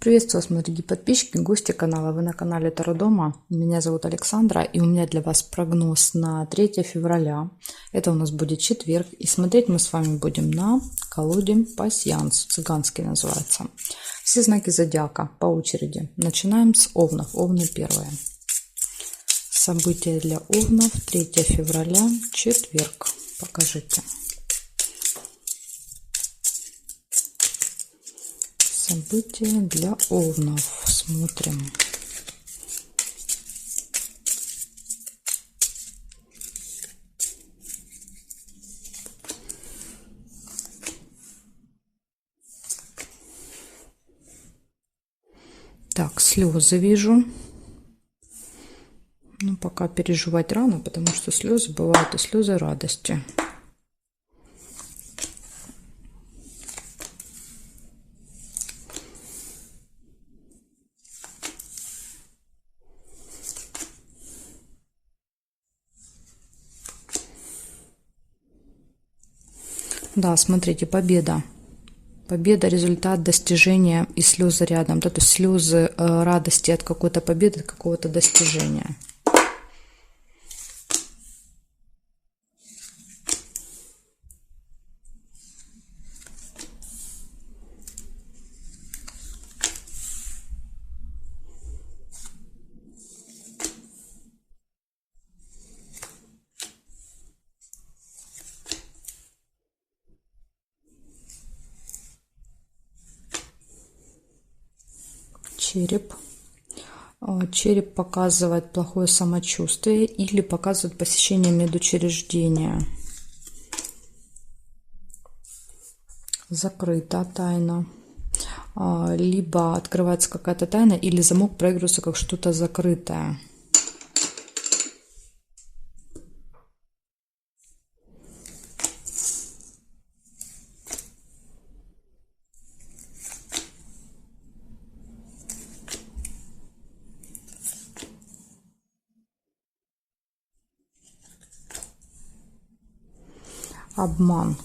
Приветствую вас, мои дорогие подписчики, гости канала. Вы на канале Таро Дома. Меня зовут Александра, и у меня для вас прогноз на 3 февраля. Это у нас будет четверг, и смотреть мы с вами будем на колоде пасьянс, цыганский называется. Все знаки зодиака по очереди. Начинаем с овнов. Овны первые. События для овнов 3 февраля, четверг. Покажите. События для овнов. Смотрим. Так, слезы вижу. Ну, пока переживать рано, потому что слезы бывают и слезы радости. Да, смотрите, победа. Победа, результат, достижения и слезы рядом. Да, то есть слезы радости от какой-то победы, от какого-то достижения. Череп. Череп показывает плохое самочувствие или показывает посещение медучреждения. Закрыта тайна. Либо открывается какая-то тайна, или замок проигрывается как что-то закрытое. Обман.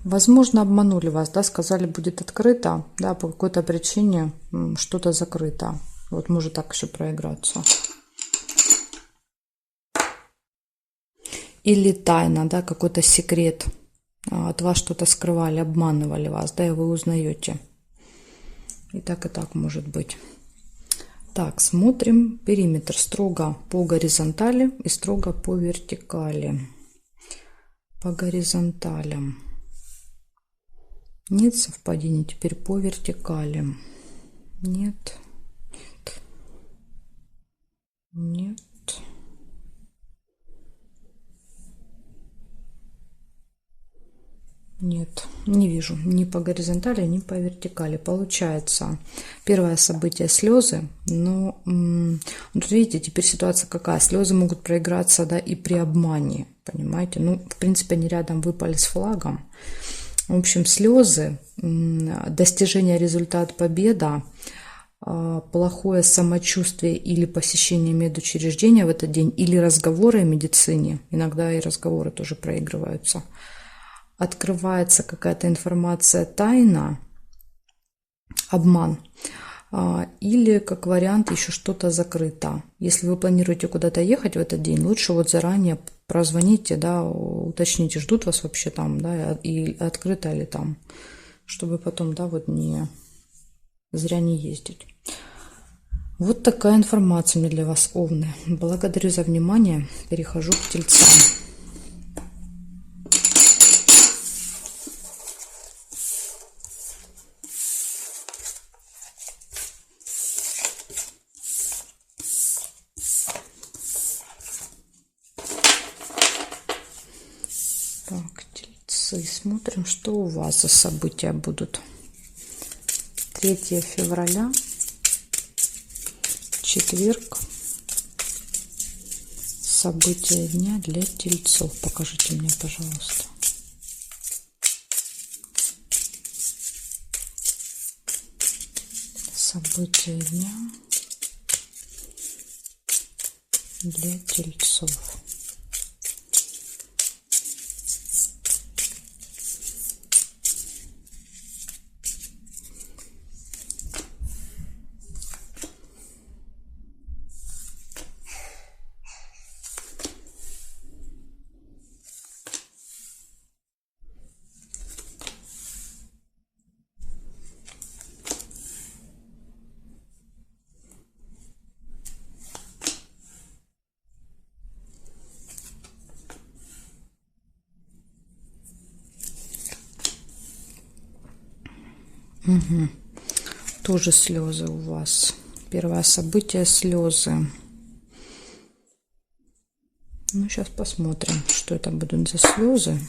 Возможно, обманули вас, да, сказали, будет открыто, да, по какой-то причине что-то закрыто. Вот может так еще проиграться. Или тайна, да, какой-то секрет. От вас что-то скрывали, обманывали вас, да, и вы узнаете. И так может быть. Так, смотрим. Периметр строго по горизонтали и строго по вертикали. По горизонталям. Нет совпадений. Теперь по вертикали. Нет. Нет. Нет, не вижу ни по горизонтали, ни по вертикали. Получается, первое событие слезы, но тут видите, теперь ситуация какая? Слезы могут проиграться, да, и при обмане, понимаете? Ну, в принципе, они рядом выпали с флагом. В общем, слезы, достижение результата, победа, плохое самочувствие или посещение медучреждения в этот день, или разговоры о медицине. Иногда и разговоры тоже проигрываются. Открывается какая-то информация тайна, обман, или как вариант еще что-то закрыто. Если вы планируете куда-то ехать в этот день, лучше вот заранее прозвоните, да, уточните, ждут вас вообще там, да, и открыто ли там, чтобы потом, да, вот не зря не ездить. Вот такая информация мне для вас, овны. Благодарю за внимание. Перехожу к тельцам. Так, тельцы, смотрим, что у вас за события будут. 3 февраля, четверг, события дня для тельцов. Покажите мне, пожалуйста. События дня для тельцов. Тоже слезы у вас. Первое событие — слезы. Ну, сейчас посмотрим, что это будут за слезы.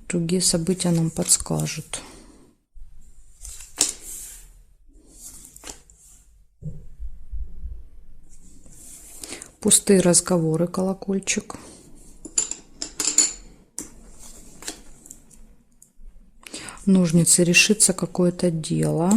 Другие события нам подскажут. Пустые разговоры, колокольчик. Ножницы, решится какое-то дело.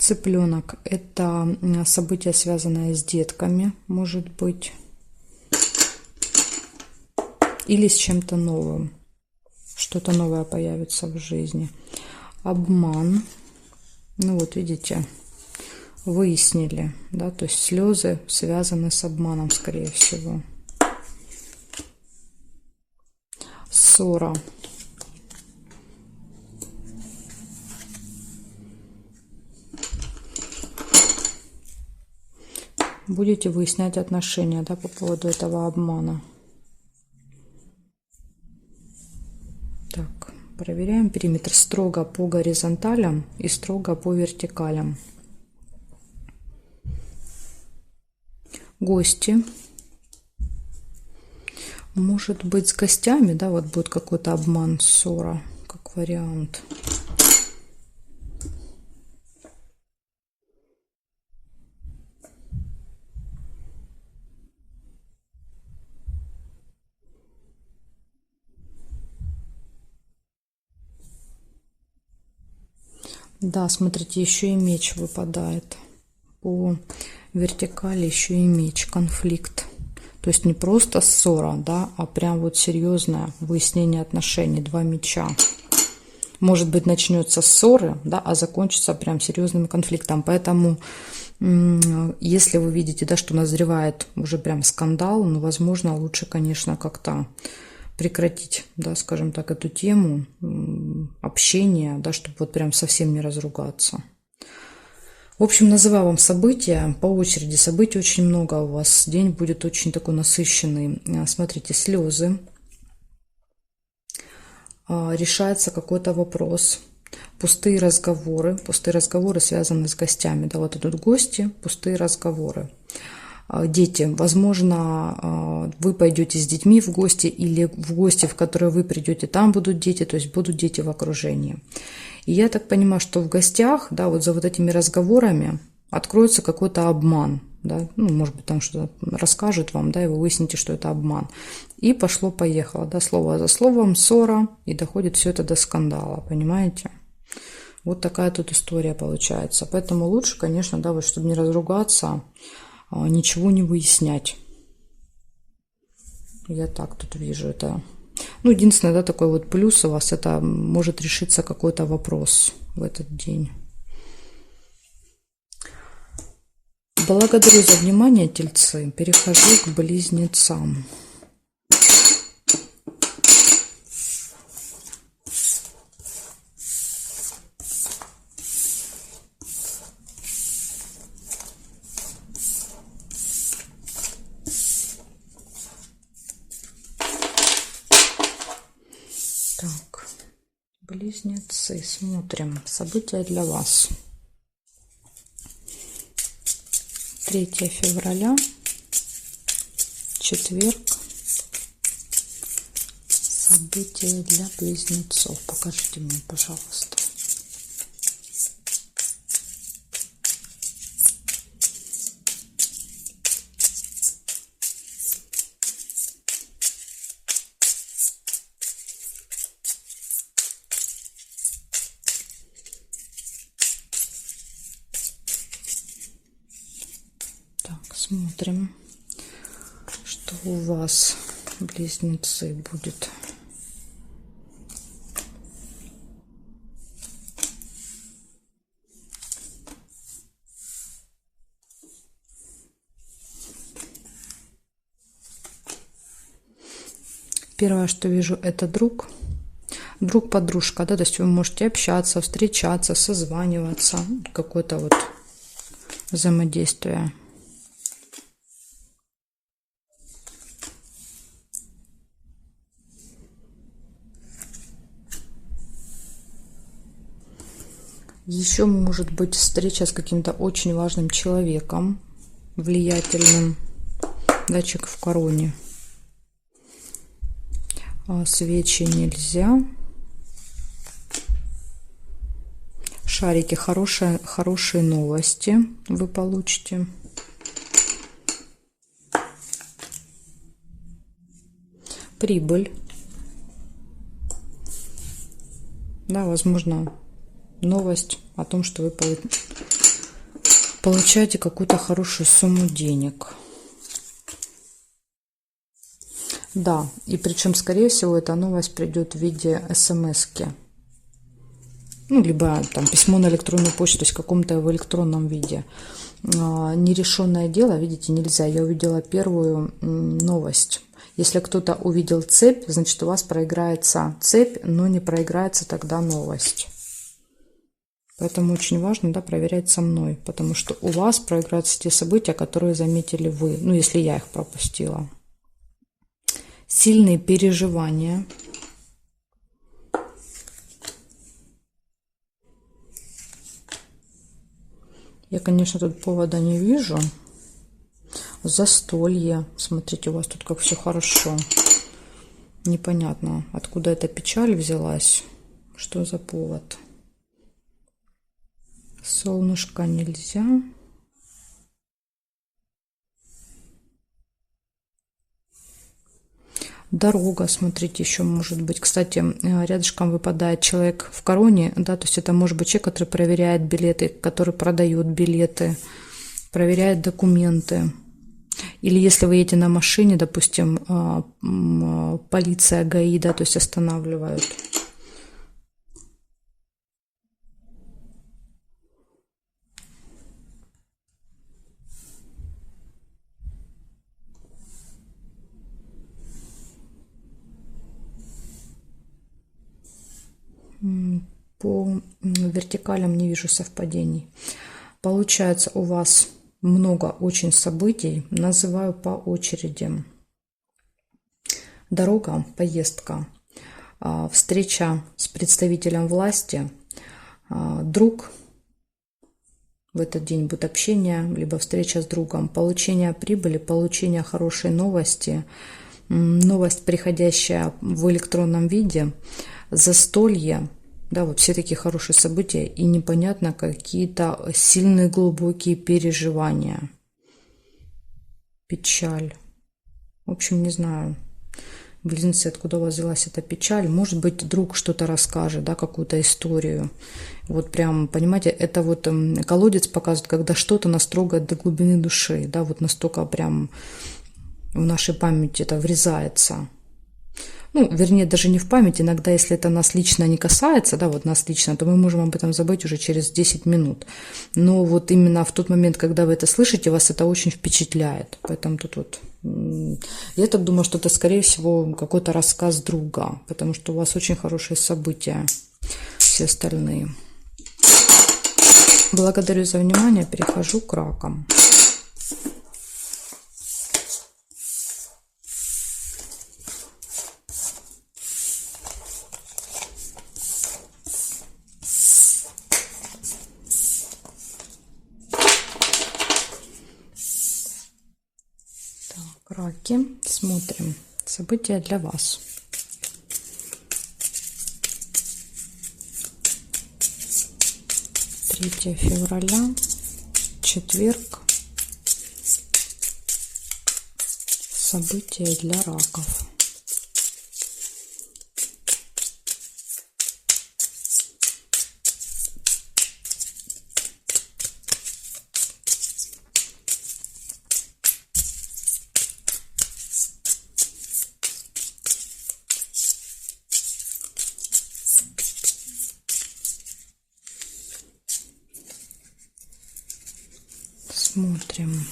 Цыпленок — это событие, связанное с детками, может быть, или с чем-то новым. Что-то новое появится в жизни. Обман. Ну вот видите, выяснили, да, то есть слезы связаны с обманом, скорее всего. Ссора. Будете выяснять отношения, да, по поводу этого обмана. Так, проверяем периметр строго по горизонталям и строго по вертикалям. Гости. Может быть, с гостями, да, вот будет какой-то обман, ссора, как вариант. Да, смотрите, еще и меч выпадает. По вертикали еще и меч, конфликт. То есть не просто ссора, да, а прям вот серьезное выяснение отношений, два меча. Может быть, начнется с ссоры, да, а закончится прям серьезным конфликтом. Поэтому, если вы видите, да, что назревает уже прям скандал, ну, возможно, лучше, конечно, как-то прекратить, да, скажем так, эту тему общения, да, чтобы вот прям совсем не разругаться. В общем, называю вам события по очереди. Событий очень много у вас. День будет очень такой насыщенный. Смотрите, слезы. Решается какой-то вопрос. Пустые разговоры. Пустые разговоры связаны с гостями. Да, вот идут гости, пустые разговоры. Дети. Возможно, вы пойдете с детьми в гости или в гости, в которые вы придете, там будут дети, то есть будут дети в окружении. И я так понимаю, что в гостях, да, вот за вот этими разговорами откроется какой-то обман, да, ну, может быть, там что-то расскажут вам, да, и вы выясните, что это обман. И пошло-поехало, да, слово за словом, ссора, и доходит все это до скандала, понимаете? Вот такая тут история получается. Поэтому лучше, конечно, да, вот, чтобы не разругаться, ничего не выяснять. Я так тут вижу это. Ну, единственное, да, такой вот плюс у вас, это может решиться какой-то вопрос в этот день. Благодарю за внимание, тельцы. Перехожу к близнецам. Так, близнецы, смотрим. События для вас. 3 февраля, четверг. События для близнецов. Покажите мне, пожалуйста. Смотрим, что у вас, близнецы, будет. Первое, что вижу, это друг. Друг-подружка, да, то есть вы можете общаться, встречаться, созваниваться, какое-то вот взаимодействие. Еще может быть встреча с каким-то очень важным человеком, влиятельным, датчик в короне. Свечи нельзя. Шарики, хорошие новости вы получите. Прибыль. Да, возможно, новость о том, что вы получаете какую-то хорошую сумму денег. Да, и причем, скорее всего, эта новость придет в виде смс-ки. Ну, либо там письмо на электронную почту, то есть в каком-то в электронном виде. Нерешенное дело, видите, нельзя. Я увидела первую новость. Если кто-то увидел цепь, значит, у вас проиграется цепь, но не проиграется тогда новость. Поэтому очень важно, да, проверять со мной, потому что у вас проиграются те события, которые заметили вы, ну, если я их пропустила. Сильные переживания. Я, конечно, тут повода не вижу. Застолье. Смотрите, у вас тут как все хорошо. Непонятно, откуда эта печаль взялась. Что за повод? Солнышко нельзя. Дорога, смотрите, еще может быть. Кстати, рядышком выпадает человек в короне, да, то есть это может быть человек, который проверяет билеты, который продает билеты, проверяет документы. Или если вы едете на машине, допустим, полиция, ГАИ, да, то есть останавливают. По вертикалям не вижу совпадений. Получается, у вас много очень событий. Называю по очереди. Дорога, поездка, встреча с представителем власти, друг. В этот день будет общение, либо встреча с другом, получение прибыли, получение хорошей новости, новость, приходящая в электронном виде, застолье, да, вот все такие хорошие события, и непонятно какие-то сильные глубокие переживания, печаль. В общем, не знаю, близнецы, откуда у вас взялась эта печаль. Может быть, друг что-то расскажет, да, какую-то историю. Вот прям, понимаете, это вот колодец показывает, когда что-то нас трогает до глубины души, да, вот настолько прям в нашей памяти это врезается. Ну, вернее, даже не в память. Иногда, если это нас лично не касается, да, вот нас лично, то мы можем об этом забыть уже через 10 минут. Но вот именно в тот момент, когда вы это слышите, вас это очень впечатляет. Поэтому тут вот... Я так думаю, что это, скорее всего, какой-то рассказ друга, потому что у вас очень хорошие события, все остальные. Благодарю за внимание. Перехожу к ракам. Раки. Смотрим события для вас. Третье февраля, четверг. События для раков. Смотрим.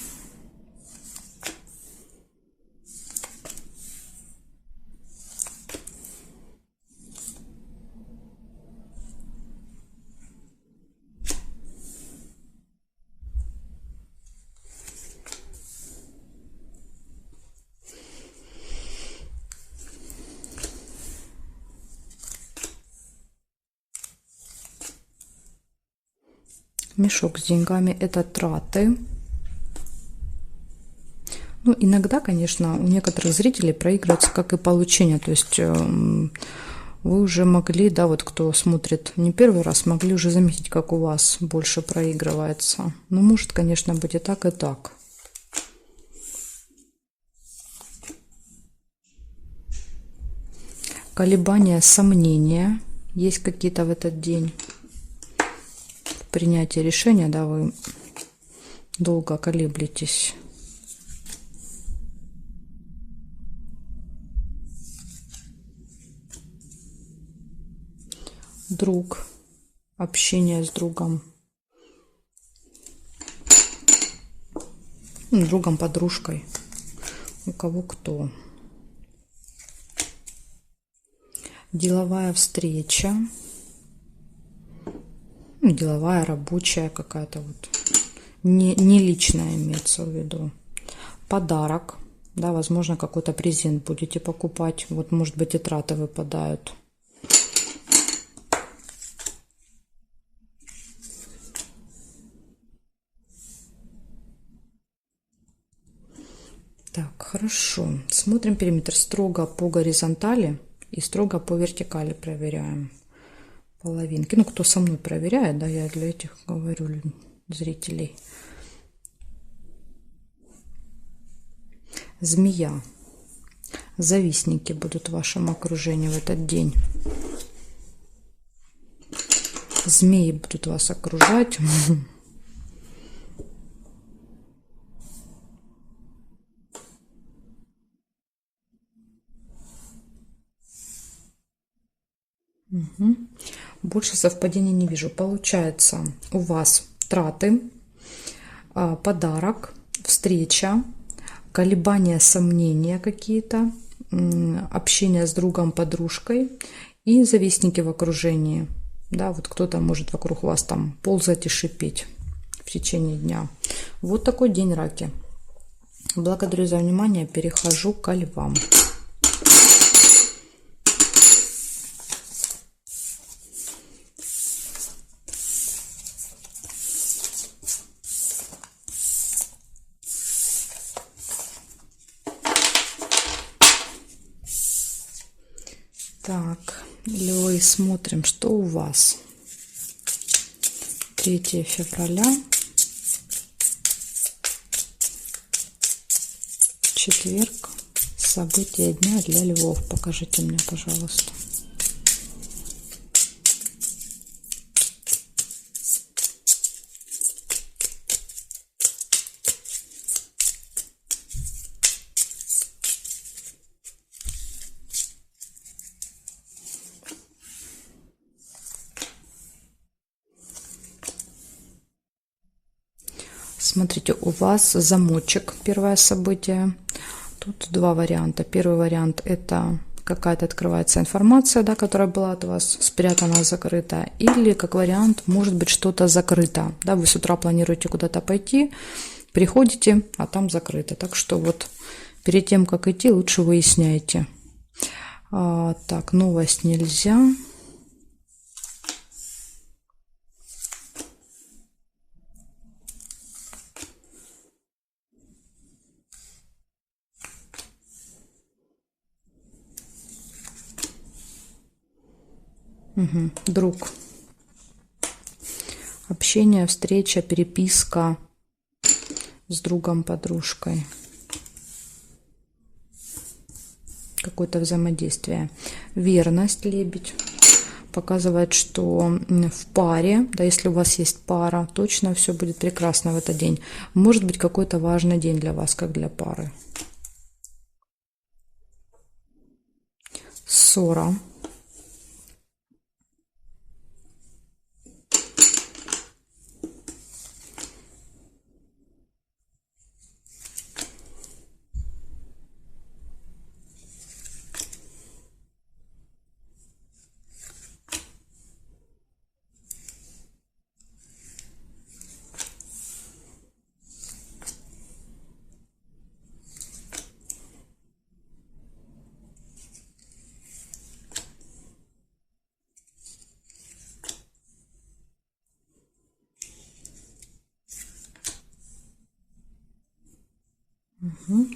Мешок с деньгами – это траты. Ну, иногда, конечно, у некоторых зрителей проигрывается как и получение. То есть вы уже могли, да, вот кто смотрит не первый раз, могли уже заметить, как у вас больше проигрывается. Ну, может, конечно, быть и так, и так. Колебания, сомнения есть какие-то в этот день. В принятии решения, да, вы долго колеблетесь. Друг, общение с другом, другом, подружкой, у кого кто. Деловая встреча, деловая, рабочая какая-то вот, не личная имеется в виду. Подарок, да, возможно, какой-то презент будете покупать, вот, может быть, и траты выпадают. Так, хорошо. Смотрим периметр строго по горизонтали и строго по вертикали проверяем половинки. Ну, кто со мной проверяет, да, я для этих говорю зрителей. Змея. Завистники будут в вашем окружении в этот день. Змеи будут вас окружать. Угу. Больше совпадений не вижу. Получается, у вас траты, подарок, встреча, колебания, сомнения какие-то, общение с другом, подружкой и завистники в окружении. Да, вот кто-то может вокруг вас там ползать и шипеть в течение дня. Вот такой день, раки. Благодарю за внимание. Перехожу к львам. Так, львы, смотрим, что у вас. 3 февраля, четверг, события дня для львов. Покажите мне, пожалуйста. Смотрите, у вас замочек, первое событие. Тут два варианта. Первый вариант – это какая-то открывается информация, да, которая была от вас спрятана, закрыта. Или, как вариант, может быть что-то закрыто. Да, вы с утра планируете куда-то пойти, приходите, а там закрыто. Так что вот перед тем, как идти, лучше выясняйте. Так, новость нельзя. Угу. Друг. Общение, встреча, переписка с другом, подружкой. Какое-то взаимодействие. Верность, лебедь. Показывает, что в паре, да, если у вас есть пара, точно все будет прекрасно в этот день. Может быть, какой-то важный день для вас, как для пары. Ссора.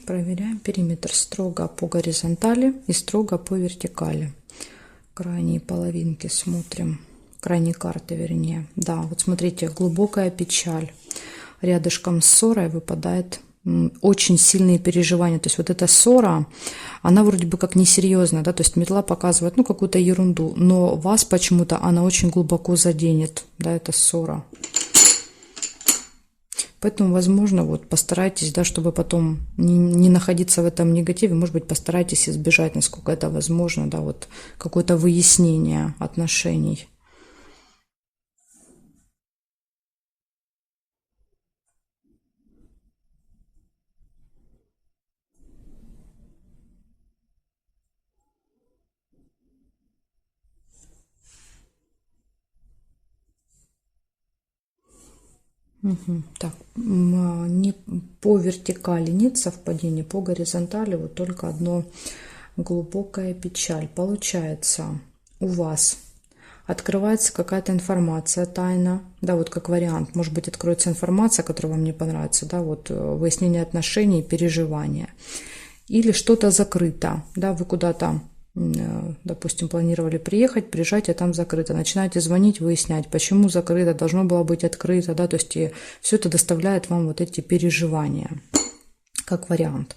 Проверяем периметр строго по горизонтали и строго по вертикали. Крайние половинки смотрим, крайние карты вернее. Да, вот смотрите, глубокая печаль. Рядышком с ссорой выпадает очень сильные переживания. То есть вот эта ссора, она вроде бы как несерьезная, да, то есть метла показывает, ну, какую-то ерунду, но вас почему-то она очень глубоко заденет, да, эта ссора. Поэтому, возможно, вот постарайтесь, да, чтобы потом не находиться в этом негативе, может быть, постарайтесь избежать, насколько это возможно, да, вот какое-то выяснение отношений. Так, не по вертикали нет совпадения, по горизонтали вот только одно глубокая печаль. Получается, у вас открывается какая-то информация тайна, да, вот как вариант, может быть, откроется информация, которая вам не понравится, да, вот выяснение отношений, переживания. Или что-то закрыто, да, вы куда-то, допустим, планировали приехать, приезжать, а там закрыто. Начинаете звонить, выяснять, почему закрыто, должно было быть открыто, да, то есть все это доставляет вам вот эти переживания, как вариант.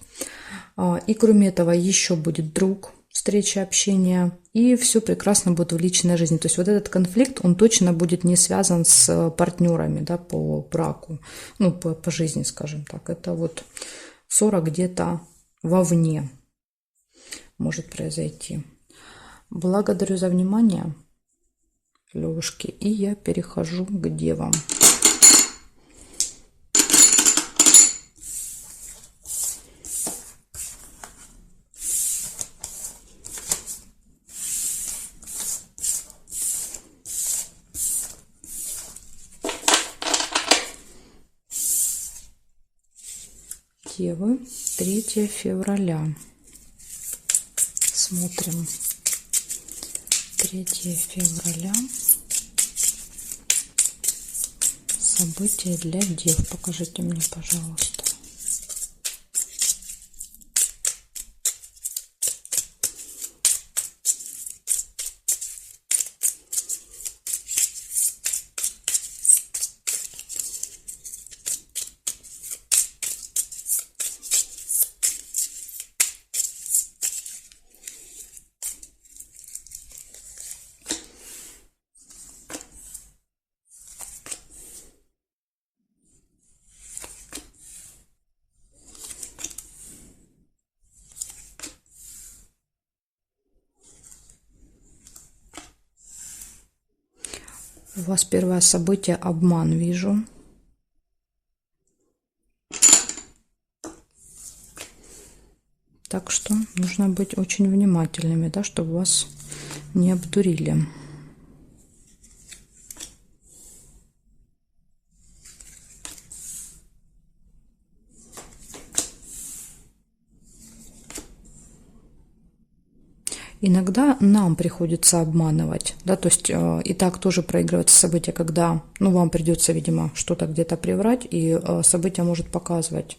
И кроме этого еще будет друг, встреча, общение, и все прекрасно будет в личной жизни. То есть вот этот конфликт, он точно будет не связан с партнерами, да, по браку, ну, по жизни, скажем так. Это вот ссора где-то вовне может произойти. Благодарю за внимание, Левушки, и я перехожу к девам. Девы, 3 февраля. Смотрим. 3 февраля. События для дев. Покажите мне, пожалуйста. У вас первое событие — обман, вижу. Так что нужно быть очень внимательными, да, чтобы вас не обдурили. Иногда нам приходится обманывать, да, то есть и так тоже проигрывается событие, когда, ну, вам придется, видимо, что-то где-то приврать, и событие может показывать.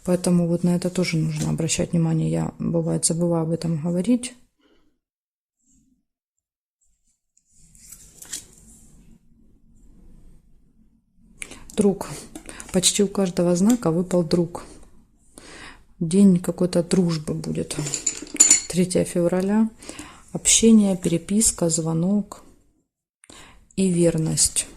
Поэтому вот на это тоже нужно обращать внимание. Я, бывает, забываю об этом говорить. Друг. Почти у каждого знака выпал друг. День какой-то дружбы будет. 3 февраля. Общение, переписка, звонок и верность.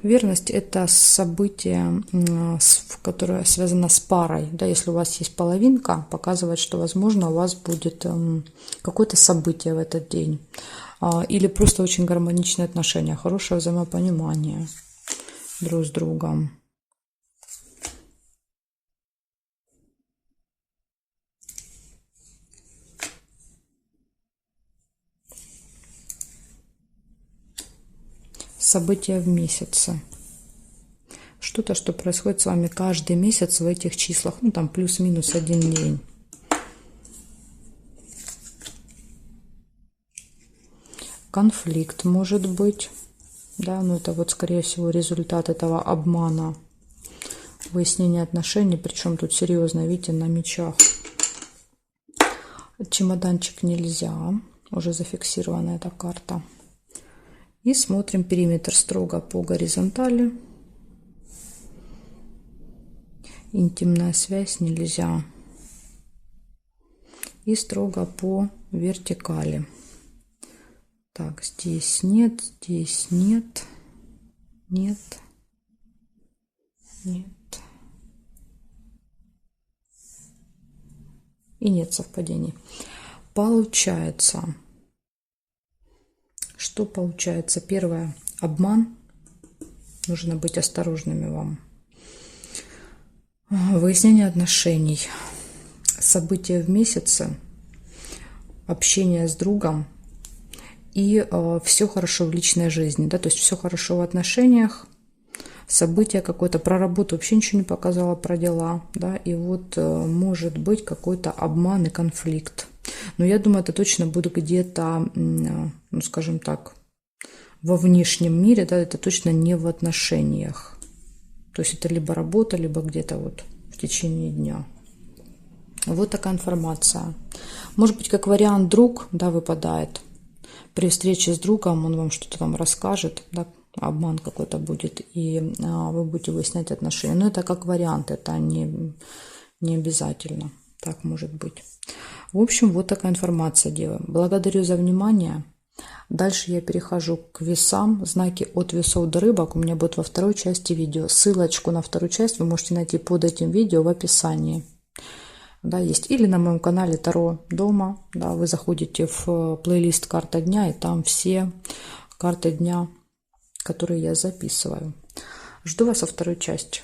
Верность — это событие, которое связано с парой. Да, если у вас есть половинка, показывает, что, возможно, у вас будет какое-то событие в этот день. Или просто очень гармоничные отношения, хорошее взаимопонимание друг с другом. События в месяце. Что-то, что происходит с вами каждый месяц в этих числах. Ну, там плюс-минус 1 день. Конфликт может быть. да, но это вот, скорее всего, результат этого обмана, выяснения отношений, причем тут серьезно, видите, на мечах. Чемоданчик нельзя, уже зафиксирована эта карта. И смотрим периметр строго по горизонтали. Интимная связь нельзя. И строго по вертикали. Так, здесь нет, нет, нет. И нет совпадений. Получается, что получается? Первое, обман. Нужно быть осторожными вам. Выяснение отношений. События в месяце. Общение с другом. И все хорошо в личной жизни. Да? То есть все хорошо в отношениях. Событие какое-то, про работу вообще ничего не показала, про дела, да, и вот может быть какой-то обман и конфликт. Но я думаю, это точно будет где-то, ну, скажем так, во внешнем мире, да, это точно не в отношениях. То есть это либо работа, либо где-то вот в течение дня. Вот такая информация. Может быть, как вариант, друг, да, выпадает. При встрече с другом он вам что-то там расскажет, да, обман какой-то будет, и вы будете выяснять отношения. Но это как вариант, это не обязательно. Так может быть. В общем, вот такая информация, девы. Благодарю за внимание. Дальше я перехожу к весам. Знаки от весов до рыбок у меня будут во второй части видео. Ссылочку на вторую часть вы можете найти под этим видео в описании. Да, есть. Или на моем канале Таро дома. Да, вы заходите в плейлист «Карта дня», и там все карты дня, которые я записываю. Жду вас во второй части.